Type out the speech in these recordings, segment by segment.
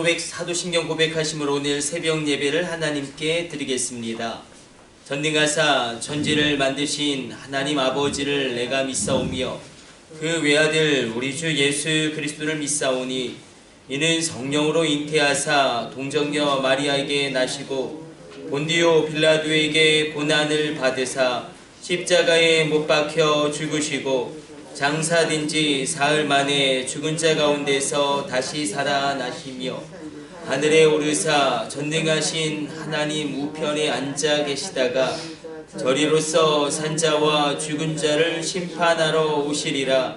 사도신경 고백하심으로 오늘 새벽 예배를 하나님께 드리겠습니다. 전능하사 천지를 만드신 하나님 아버지를 내가 믿사오며 그 외아들 우리 주 예수 그리스도를 믿사오니 이는 성령으로 잉태하사 동정녀 마리아에게 나시고 본디오 빌라도에게 고난을 받으사 십자가에 못 박혀 죽으시고 장사된 지 사흘 만에 죽은 자 가운데서 다시 살아나시며 하늘에 오르사 전능하신 하나님 우편에 앉아 계시다가 저리로서 산자와 죽은 자를 심판하러 오시리라.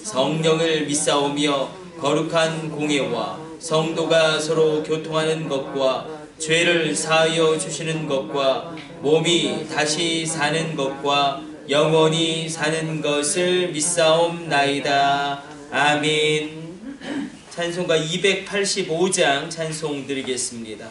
성령을 믿사오며 거룩한 공예와 성도가 서로 교통하는 것과 죄를 사하여 주시는 것과 몸이 다시 사는 것과 영원히 사는 것을 믿사옵나이다. 아멘. 찬송가 285장 찬송 드리겠습니다.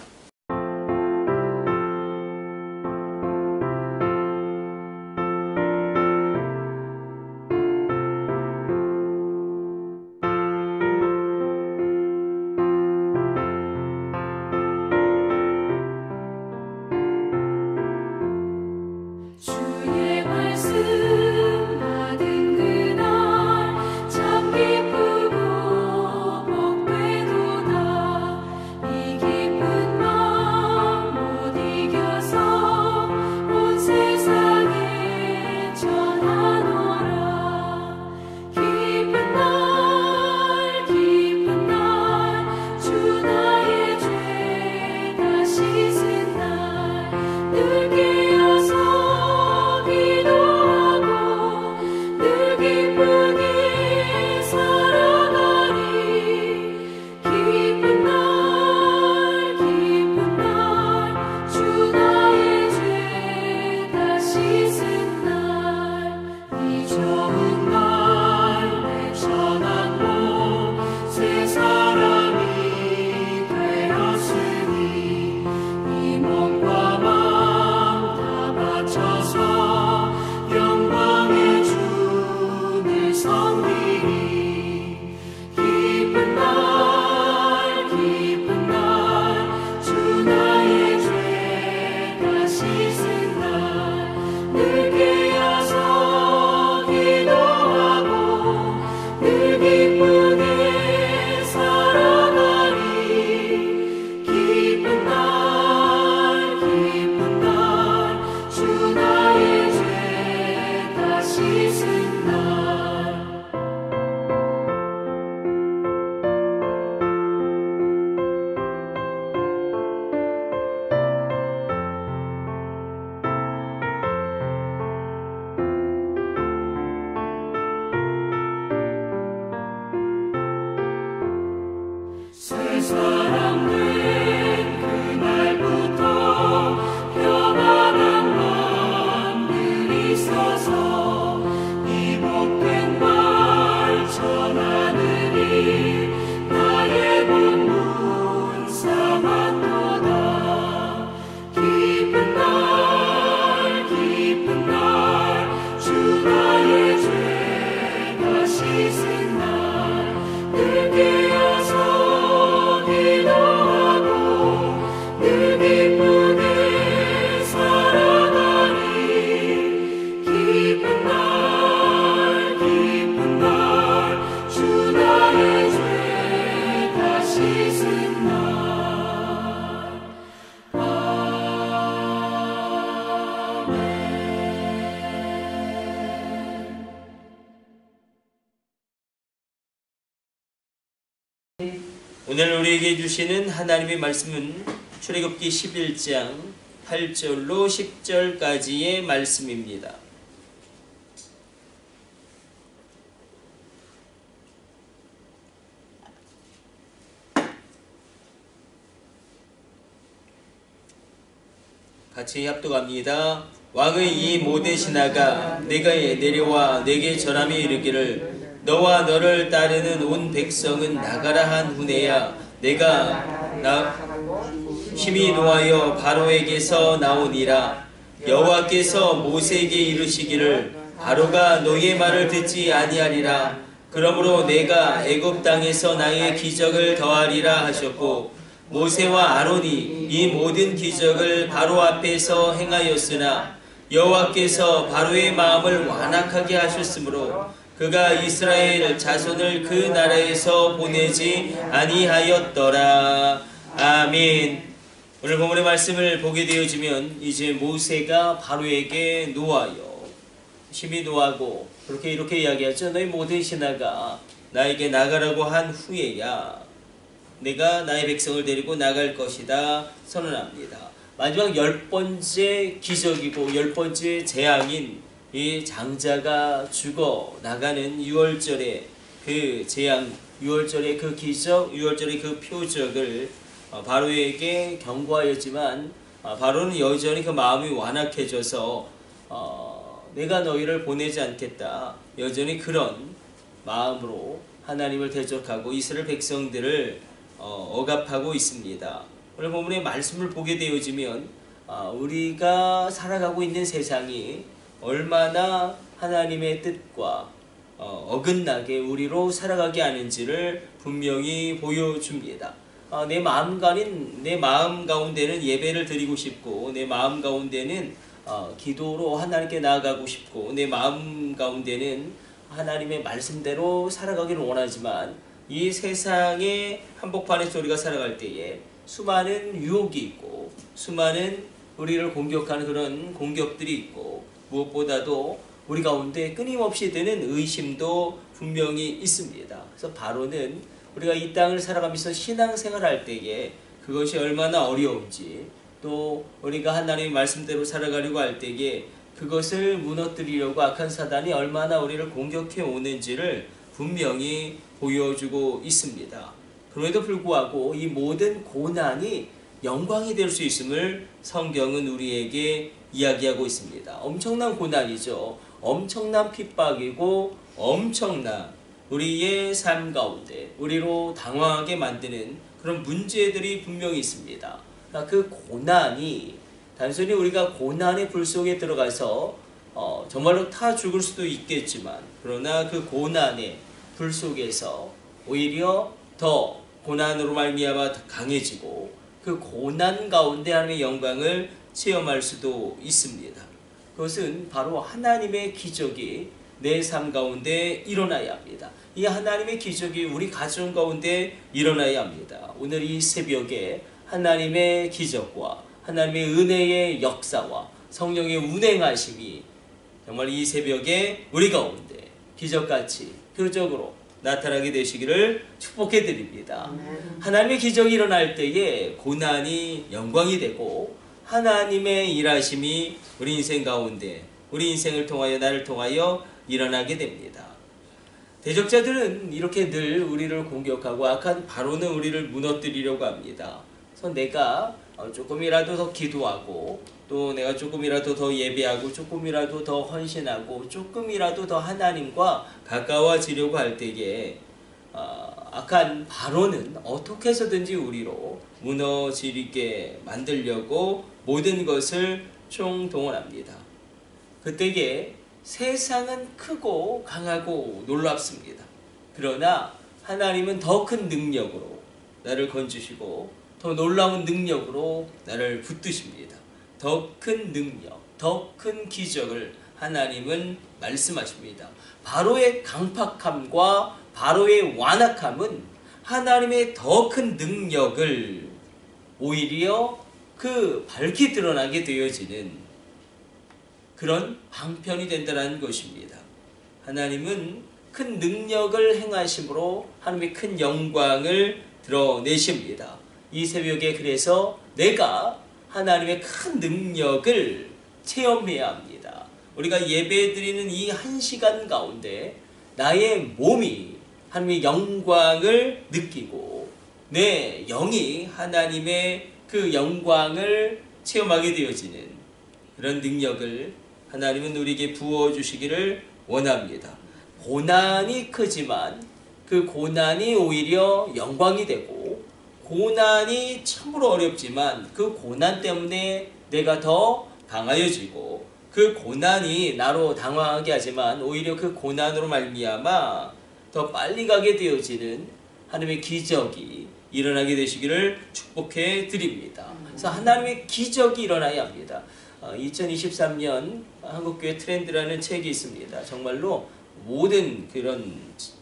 오늘 우리에게 주시는 하나님의 말씀은 출애굽기 11장 8절로 10절까지의 말씀입니다. 같이 합독합니다. 왕의 이 모든 신하가 내가에 내려와 내게 절하며 이르기를 너와 너를 따르는 온 백성은 나가라 한 후에야 내가 힘이 노하여 바로에게서 나오니라. 여호와께서 모세에게 이르시기를 바로가 너의 말을 듣지 아니하리라. 그러므로 내가 애굽 땅에서 나의 기적을 더하리라 하셨고 모세와 아론이 이 모든 기적을 바로 앞에서 행하였으나 여호와께서 바로의 마음을 완악하게 하셨으므로 그가 이스라엘 자손을 그 나라에서 보내지 아니하였더라. 아멘. 오늘 본문의 말씀을 보게 되어지면 이제 모세가 바로에게 노하여 심히 노하고 이렇게 이야기하죠. 너희 모든 신하가 나에게 나가라고 한 후에야 내가 나의 백성을 데리고 나갈 것이다 선언합니다. 마지막 10번째 기적이고 10번째 재앙인 이 장자가 죽어 나가는 6월절의 그 재앙, 6월절의 그 기적, 6월절의 그 표적을 바로에게 경고하였지만 바로는 여전히 그 마음이 완악해져서 내가 너희를 보내지 않겠다. 여전히 그런 마음으로 하나님을 대적하고 이스라엘 백성들을 억압하고 있습니다. 오늘 본문의 말씀을 보게 되어지면 우리가 살아가고 있는 세상이 얼마나 하나님의 뜻과 어긋나게 우리로 살아가게 하는지를 분명히 보여줍니다. 내 마음 가운데는 예배를 드리고 싶고 내 마음 가운데는 기도로 하나님께 나아가고 싶고 내 마음 가운데는 하나님의 말씀대로 살아가기를 원하지만 이 세상의 한복판에서 우리가 살아갈 때에 수많은 유혹이 있고 수많은 우리를 공격하는 그런 공격들이 있고 무엇보다도 우리 가운데 끊임없이 드는 의심도 분명히 있습니다. 그래서 바로는 우리가 이 땅을 살아가면서 신앙생활할 때에 그것이 얼마나 어려운지 또 우리가 하나님의 말씀대로 살아가려고 할 때에 그것을 무너뜨리려고 악한 사단이 얼마나 우리를 공격해 오는지를 분명히 보여주고 있습니다. 그럼에도 불구하고 이 모든 고난이 영광이 될 수 있음을 성경은 우리에게 이야기하고 있습니다. 엄청난 고난이죠. 엄청난 핍박이고 엄청난 우리의 삶 가운데 우리로 당황하게 만드는 그런 문제들이 분명히 있습니다. 그 고난이 단순히 우리가 고난의 불 속에 들어가서 정말로 타 죽을 수도 있겠지만 그러나 그 고난의 불 속에서 오히려 더 고난으로 말미암아 강해지고 그 고난 가운데 하나님의 영광을 체험할 수도 있습니다. 그것은 바로 하나님의 기적이 내 삶 가운데 일어나야 합니다. 이 하나님의 기적이 우리 가정 가운데 일어나야 합니다. 오늘 이 새벽에 하나님의 기적과 하나님의 은혜의 역사와 성령의 운행하심이 정말 이 새벽에 우리 가운데 기적같이 표적으로 나타나게 되시기를 축복해 드립니다. 하나님의 기적이 일어날 때에 고난이 영광이 되고 하나님의 일하심이 우리 인생 가운데 우리 인생을 통하여 나를 통하여 일어나게 됩니다. 대적자들은 이렇게 늘 우리를 공격하고 악한 바로는 우리를 무너뜨리려고 합니다. 그래서 내가 조금이라도 더 기도하고 또 내가 조금이라도 더 예배하고 조금이라도 더 헌신하고 조금이라도 더 하나님과 가까워지려고 할 때에 악한 바로는 어떻게 해서든지 우리로 무너지게 만들려고 모든 것을 총동원합니다. 그때에 세상은 크고 강하고 놀랍습니다. 그러나 하나님은 더 큰 능력으로 나를 건지시고 더 놀라운 능력으로 나를 붙드십니다. 더 큰 능력, 더 큰 기적을 하나님은 말씀하십니다. 바로의 강팍함과 바로의 완악함은 하나님의 더 큰 능력을 오히려 그 밝히 드러나게 되어지는 그런 방편이 된다는 것입니다. 하나님은 큰 능력을 행하심으로 하나님의 큰 영광을 드러내십니다. 이 새벽에 그래서 내가 하나님의 큰 능력을 체험해야 합니다. 우리가 예배드리는 이 한 시간 가운데 나의 몸이 하나님의 영광을 느끼고 내 영이 하나님의 그 영광을 체험하게 되어지는 그런 능력을 하나님은 우리에게 부어주시기를 원합니다. 고난이 크지만 그 고난이 오히려 영광이 되고 고난이 참으로 어렵지만 그 고난 때문에 내가 더 강하여지고 그 고난이 나로 당황하게 하지만 오히려 그 고난으로 말미암아 더 빨리 가게 되어지는 하나님의 기적이 일어나게 되시기를 축복해 드립니다. 그래서 하나님의 기적이 일어나야 합니다. 2023년 한국교회 트렌드라는 책이 있습니다. 정말로 모든 그런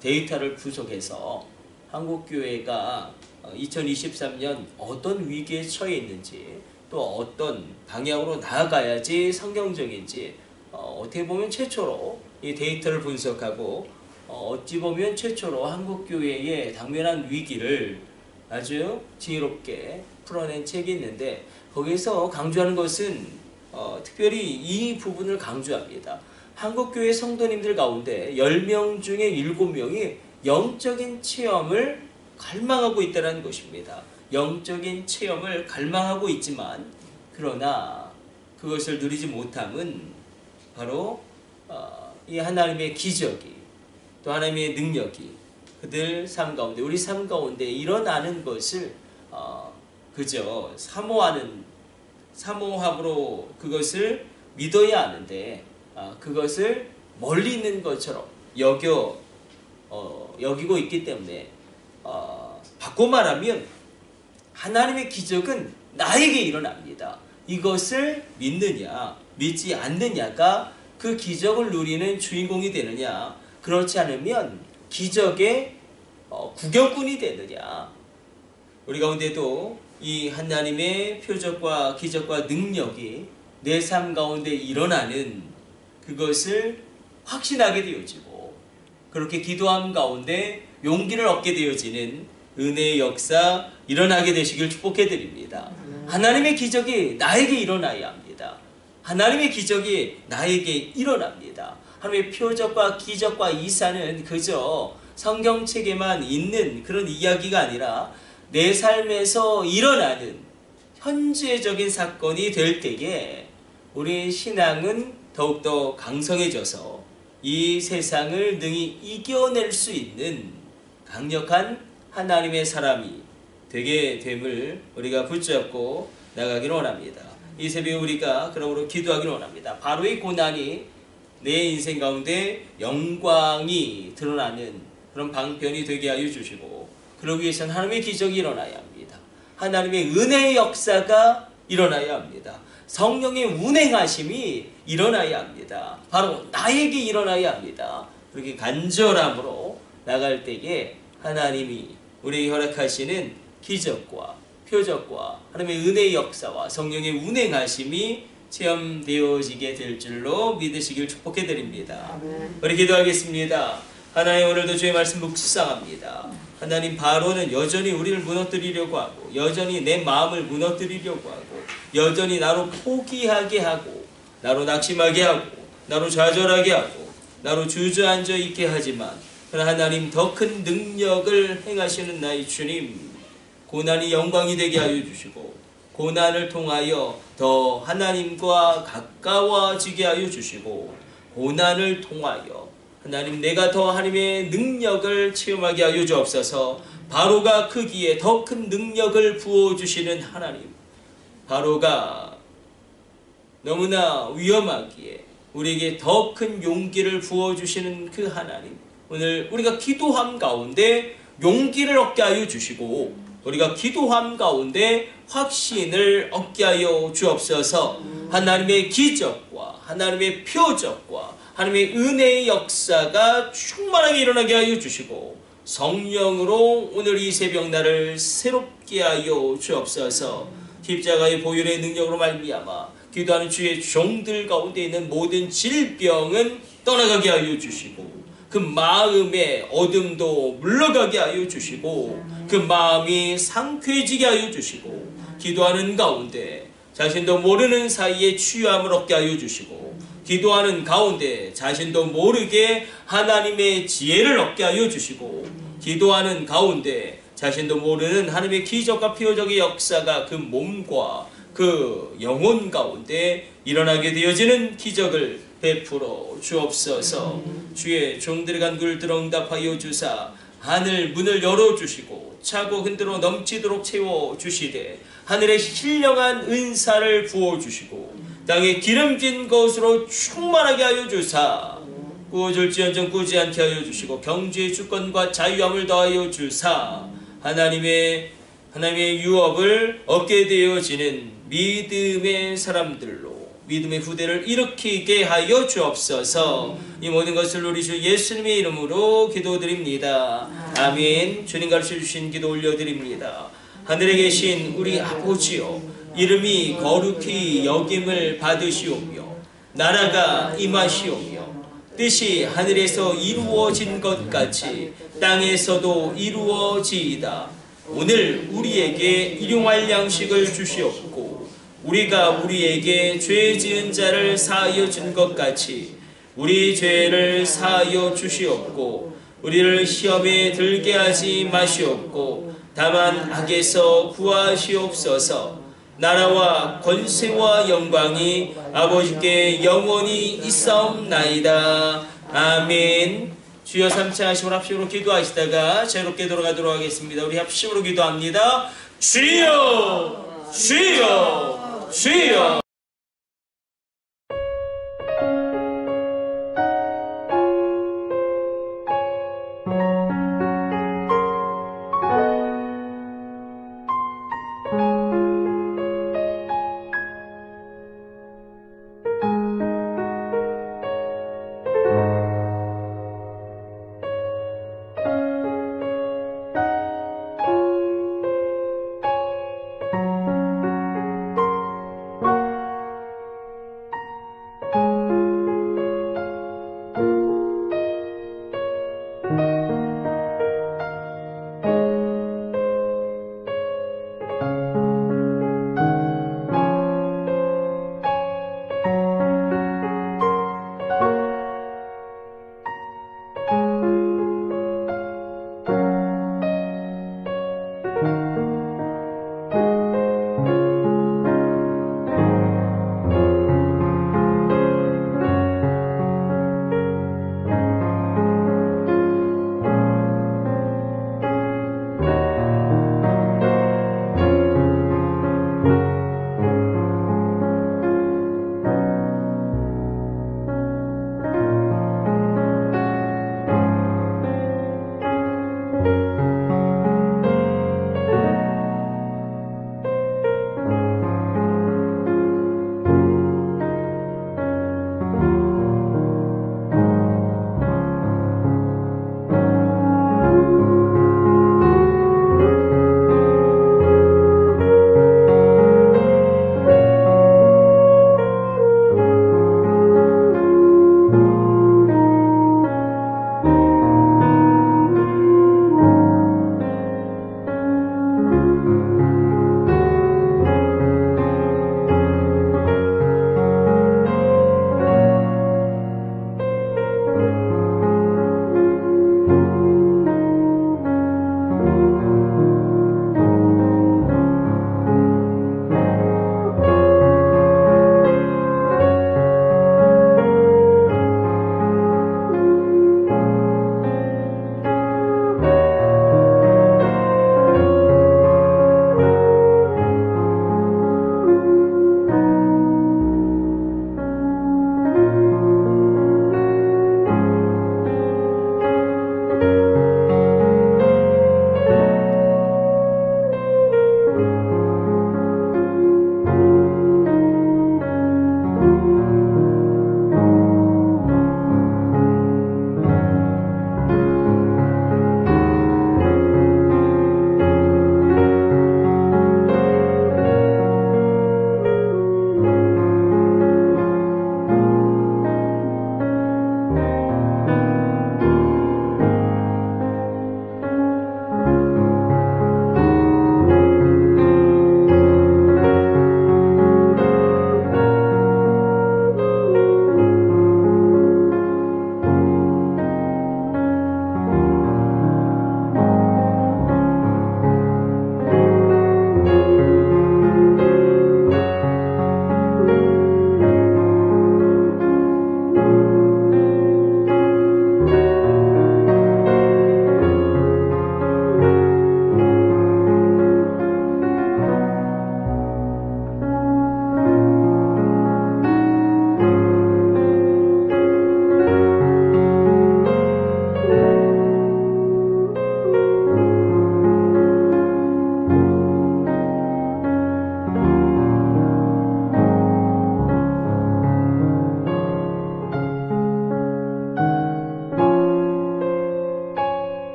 데이터를 분석해서 한국교회가 2023년 어떤 위기에 처해 있는지, 또 어떤 방향으로 나아가야지 성경적인지, 어떻게 보면 최초로 이 데이터를 분석하고 어찌 보면 최초로 한국교회의 당면한 위기를 아주 지혜롭게 풀어낸 책이 있는데, 거기서 강조하는 것은 특별히 이 부분을 강조합니다. 한국교회 성도님들 가운데 10명 중에 7명이 영적인 체험을 갈망하고 있다는 것입니다. 영적인 체험을 갈망하고 있지만, 그러나 그것을 누리지 못함은 바로 이 하나님의 기적이, 또 하나님의 능력이 그들 삶 가운데, 우리 삶 가운데 일어나는 것을 그저 사모함으로 그것을 믿어야 하는데, 그것을 멀리 있는 것처럼 여기고 있기 때문에, 바꿔 말하면 하나님의 기적은 나에게 일어납니다. 이것을 믿느냐 믿지 않느냐가 그 기적을 누리는 주인공이 되느냐, 그렇지 않으면 기적의 구경꾼이 되느냐. 우리 가운데도 이 하나님의 표적과 기적과 능력이 내 삶 가운데 일어나는 그것을 확신하게 되어지고, 그렇게 기도함 가운데 용기를 얻게 되어지는 은혜의 역사 일어나게 되시길 축복해 드립니다. 하나님의 기적이 나에게 일어나야 합니다. 하나님의 기적이 나에게 일어납니다. 하나님의 표적과 기적과 이사는 그저 성경책에만 있는 그런 이야기가 아니라 내 삶에서 일어나는 현재적인 사건이 될 때에 우리 신앙은 더욱더 강성해져서 이 세상을 능히 이겨낼 수 있는 강력한 하나님의 사람이 되게 됨을 우리가 붙잡고 나가기를 원합니다. 이 새벽에 우리가 그러므로 기도하기를 원합니다. 바로의 고난이 내 인생 가운데 영광이 드러나는 그런 방편이 되게 하여 주시고, 그러기 위해서는 하나님의 기적이 일어나야 합니다. 하나님의 은혜의 역사가 일어나야 합니다. 성령의 운행하심이 일어나야 합니다. 바로 나에게 일어나야 합니다. 그렇게 간절함으로 나갈 때에 하나님이 우리에게 허락하시는 기적과 표적과 하나님의 은혜의 역사와 성령의 운행하심이 체험되어지게 될 줄로 믿으시길 축복해 드립니다. 우리 기도하겠습니다. 하나님, 오늘도 주의 말씀 묵상합니다. 하나님, 바로는 여전히 우리를 무너뜨리려고 하고, 여전히 내 마음을 무너뜨리려고 하고, 여전히 나로 포기하게 하고, 나로 낙심하게 하고, 나로 좌절하게 하고, 나로 주저앉아 있게 하지만, 그러나 하나님, 더 큰 능력을 행하시는 나의 주님, 고난이 영광이 되게 하여 주시고, 고난을 통하여 더 하나님과 가까워지게 하여 주시고, 고난을 통하여 하나님, 내가 더 하나님의 능력을 체험하게 하여 주옵소서. 바로가 크기에 더 큰 능력을 부어주시는 하나님, 바로가 너무나 위험하기에 우리에게 더 큰 용기를 부어주시는 그 하나님, 오늘 우리가 기도함 가운데 용기를 얻게 하여 주시고, 우리가 기도함 가운데 확신을 얻게 하여 주옵소서. 하나님의 기적과 하나님의 표적과 하나님의 은혜의 역사가 충만하게 일어나게 하여 주시고, 성령으로 오늘 이 새벽날을 새롭게 하여 주옵소서. 십자가의 보혈의 능력으로 말미암아 기도하는 주의 종들 가운데 있는 모든 질병은 떠나가게 하여 주시고, 그 마음의 어둠도 물러가게 하여 주시고, 그 마음이 상쾌해지게 하여 주시고, 기도하는 가운데 자신도 모르는 사이에 치유함을 얻게 하여 주시고, 기도하는 가운데 자신도 모르게 하나님의 지혜를 얻게 하여 주시고, 기도하는 가운데 자신도 모르는 하나님의 기적과 표적의 역사가 그 몸과 그 영혼 가운데 일어나게 되어지는 기적을 베풀어 주옵소서. 주의 종들의 간구를 들어 응답하여 주사 하늘 문을 열어주시고 차고 흔들어 넘치도록 채워주시되, 하늘의 신령한 은사를 부어주시고 땅에 기름진 것으로 충만하게 하여 주사, 꾸어줄지언정 꾸지 않게 하여 주시고 경주의 주권과 자유함을 더하여 주사, 하나님의 유업을 얻게 되어지는 믿음의 사람들로, 믿음의 후대를 일으키게 하여 주옵소서. 이 모든 것을 우리 주 예수님의 이름으로 기도드립니다. 아멘. 주님 가르쳐 주신 기도 올려드립니다. 하늘에 계신 우리 아버지여, 이름이 거룩히 여김을 받으시오며 나라가 임하시오며 뜻이 하늘에서 이루어진 것 같이 땅에서도 이루어지이다. 오늘 우리에게 일용할 양식을 주시옵고 우리가 우리에게 죄 지은 자를 사하여 준 것 같이 우리 죄를 사하여 주시옵고 우리를 시험에 들게 하지 마시옵고 다만 악에서 구하시옵소서. 나라와 권세와 영광이 아버지께 영원히 있사옵나이다. 아멘. 주여 삼차 하시고 합심으로 기도하시다가 자유롭게 돌아가도록 하겠습니다. 우리 합심으로 기도합니다. 주여 주여 주여.